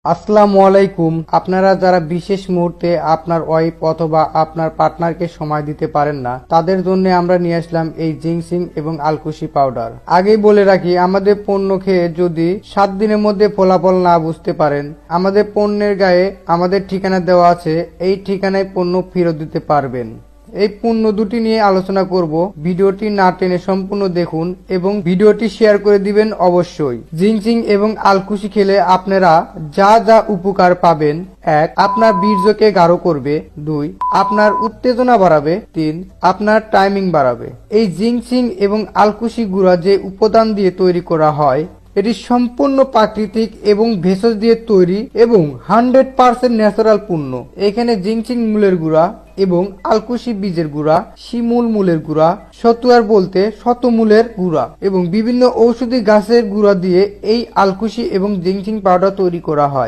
আসসালামু আলাইকুম। আপনারা যারা বিশেষ মুহূর্তে আপনার ওয়াইফ অথবা আপনার পার্টনারকে সময় দিতে পারেন না, তাদের জন্য আমরা নিয়ে আসলাম এই জিংসিং এবং আলকুশি পাউডার। আগেই বলে রাখি, আমাদের পণ্য খেয়ে যদি 7 দিনের মধ্যে ফলাফল না বুঝতে পারেন, আমাদের পণ্যের গায়ে আমাদের ঠিকানা দেওয়া আছে, এই ঠিকানায় পণ্য ফেরত দিতে পারবেন। এই পণ্য দুটি নিয়ে আলোচনা করব। ভিডিওটি না টেনে সম্পূর্ণ দেখুন এবং ভিডিওটি শেয়ার করে দিবেন অবশ্যই। জিংসিং এবং আলকুশি খেলে আপনারা যা যা উপকার পাবেন: 1. আপনার বীর্যকে গাঢ় করবে। 2. আপনার উত্তেজনা বাড়াবে। 3. আপনার টাইমিং বাড়াবে। এই জিংসিং এবং আলকুশি গুঁড়া যে উপাদান দিয়ে তৈরি করা হয়, এটি সম্পূর্ণ প্রাকৃতিক এবং ভেষজ দিয়ে তৈরি এবং 100% ন্যাচারাল পণ্য। এখানে জিংসিং মূলের গুঁড়া এবং আলকুশি বীজের গুঁড়া, শিমুল মূলের গুঁড়া, শতুয়ার বলতে শতমূলের গুঁড়া এবং বিভিন্ন ঔষধি গাছের গুঁড়া দিয়ে এই আলকুশি এবং জিংসিং পাউডার তৈরি করা হয়।